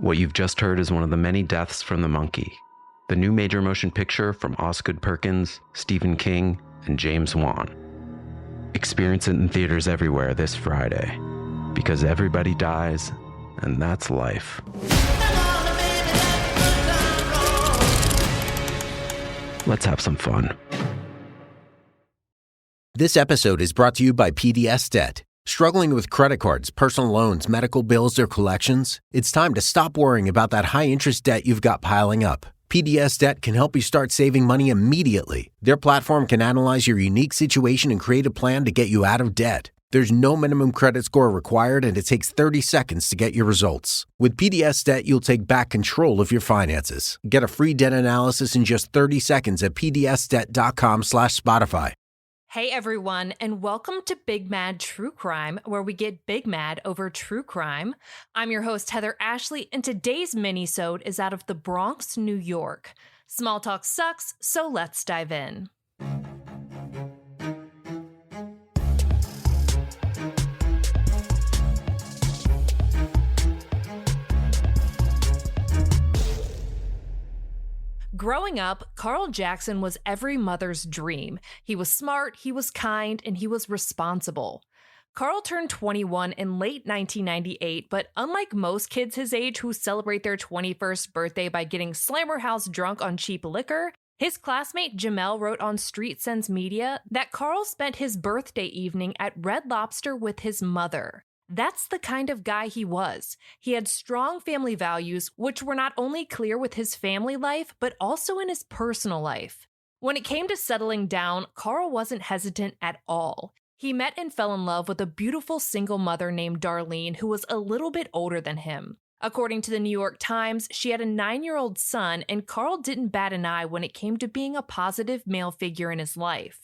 What you've just heard is one of the many deaths from the monkey, the new major motion picture from Osgood Perkins, Stephen King, and James Wan. Experience it in theaters everywhere this Friday, because everybody dies, and that's life. Let's have some fun. This episode is brought to you by PDS Debt. Struggling with credit cards, personal loans, medical bills, or collections? It's time to stop worrying about that high-interest debt you've got piling up. PDS Debt can help you start saving money immediately. Their platform can analyze your unique situation and create a plan to get you out of debt. There's no minimum credit score required, and it takes 30 seconds to get your results. With PDS Debt, you'll take back control of your finances. Get a free debt analysis in just 30 seconds at pdsdebt.com/Spotify. Hey everyone, and welcome to Big Mad True Crime, where we get big mad over true crime. I'm your host, Heather Ashley, and today's mini-sode is out of the Bronx, New York. Small talk sucks, so let's dive in. Growing up, Karl Jackson was every mother's dream. He was smart, he was kind, and he was responsible. Karl turned 21 in late 1998, but unlike most kids his age who celebrate their 21st birthday by getting slammer house drunk on cheap liquor, his classmate Jamel wrote on Street Sense Media that Karl spent his birthday evening at Red Lobster with his mother. That's the kind of guy he was. He had strong family values, which were not only clear with his family life, but also in his personal life. When it came to settling down, Karl wasn't hesitant at all. He met and fell in love with a beautiful single mother named Darlene, who was a little bit older than him. According to the New York Times, she had a 9-year-old son, and Karl didn't bat an eye when it came to being a positive male figure in his life.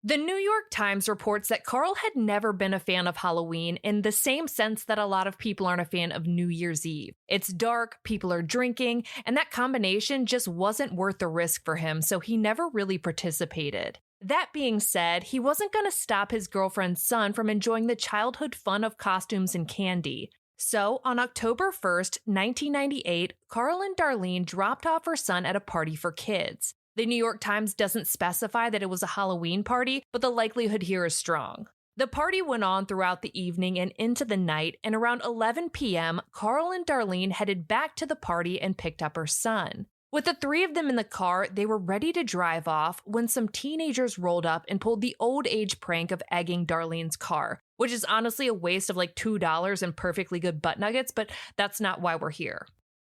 The New York Times reports that Karl had never been a fan of Halloween in the same sense that a lot of people aren't a fan of New Year's Eve. It's dark, people are drinking, and that combination just wasn't worth the risk for him, so he never really participated. That being said, he wasn't going to stop his girlfriend's son from enjoying the childhood fun of costumes and candy. So, on October 1st, 1998, Karl and Darlene dropped off her son at a party for kids. The New York Times doesn't specify that it was a Halloween party, but the likelihood here is strong. The party went on throughout the evening and into the night, and around 11 p.m., Karl and Darlene headed back to the party and picked up her son. With the three of them in the car, they were ready to drive off when some teenagers rolled up and pulled the old age prank of egging Darlene's car, which is honestly a waste of like $2 and perfectly good butt nuggets, but that's not why we're here.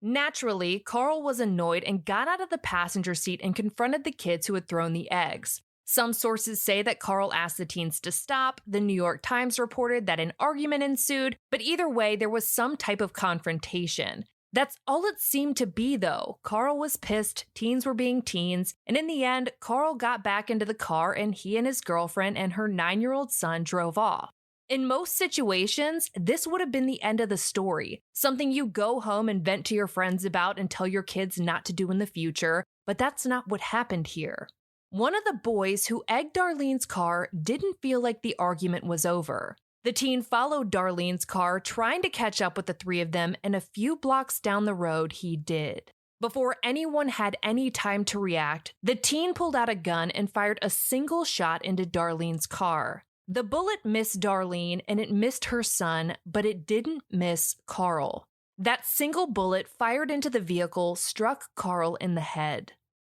Naturally, Karl was annoyed and got out of the passenger seat and confronted the kids who had thrown the eggs. Some sources say that Karl asked the teens to stop. The New York Times reported that an argument ensued, but either way, there was some type of confrontation. That's all it seemed to be, though. Karl was pissed, teens were being teens, and in the end, Karl got back into the car and he and his girlfriend and her 9-year-old son drove off. In most situations, this would have been the end of the story, something you go home and vent to your friends about and tell your kids not to do in the future, but that's not what happened here. One of the boys who egged Darlene's car didn't feel like the argument was over. The teen followed Darlene's car, trying to catch up with the three of them, and a few blocks down the road, he did. Before anyone had any time to react, the teen pulled out a gun and fired a single shot into Darlene's car. The bullet missed Darlene and it missed her son, but it didn't miss Karl. That single bullet fired into the vehicle struck Karl in the head.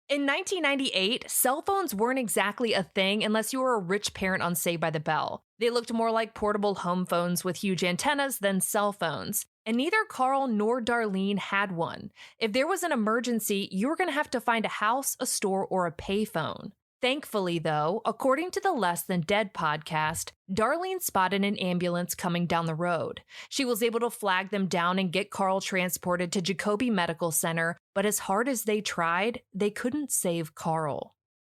In 1998, cell phones weren't exactly a thing unless you were a rich parent on Saved by the Bell. They looked more like portable home phones with huge antennas than cell phones. And neither Karl nor Darlene had one. If there was an emergency, you were going to have to find a house, a store, or a payphone. Thankfully, though, according to the Less Than Dead podcast, Darlene spotted an ambulance coming down the road. She was able to flag them down and get Karl transported to Jacobi Medical Center, but as hard as they tried, they couldn't save Karl.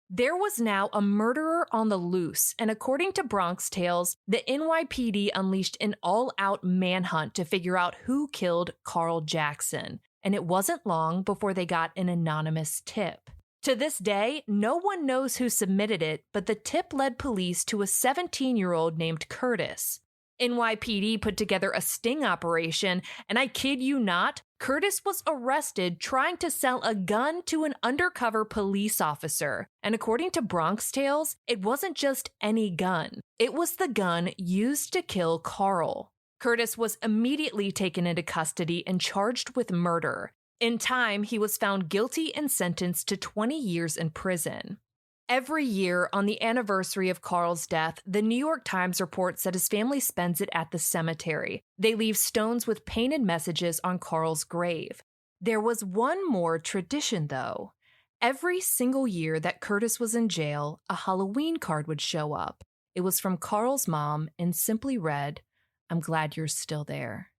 There was now a murderer on the loose, and according to Bronx Tales, the NYPD unleashed an all-out manhunt to figure out who killed Karl Jackson, and it wasn't long before they got an anonymous tip. To this day, no one knows who submitted it, but the tip led police to a 17-year-old named Curtis. NYPD put together a sting operation, and I kid you not, Curtis was arrested trying to sell a gun to an undercover police officer. And according to Bronx Tales, it wasn't just any gun. It was the gun used to kill Karl. Curtis was immediately taken into custody and charged with murder. In time, he was found guilty and sentenced to 20 years in prison. Every year, on the anniversary of Karl's death, the New York Times reports that his family spends it at the cemetery. They leave stones with painted messages on Karl's grave. There was one more tradition, though. Every single year that Curtis was in jail, a Halloween card would show up. It was from Karl's mom and simply read, "I'm glad you're still there."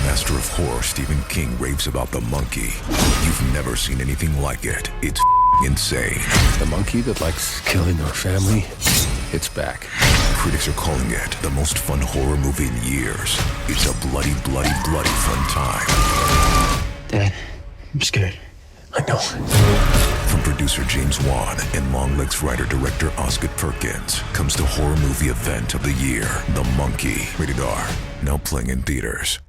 Master of horror Stephen King raves about the monkey. You've never seen anything like it. It's insane. The monkey that likes killing our family, it's back. Critics are calling it the most fun horror movie in years. It's a bloody, bloody, bloody fun time. Dad, I'm scared. I know. From producer James Wan and Longlegs writer-director Osgood Perkins comes the horror movie event of the year, The Monkey. Rated R. Now playing in theaters.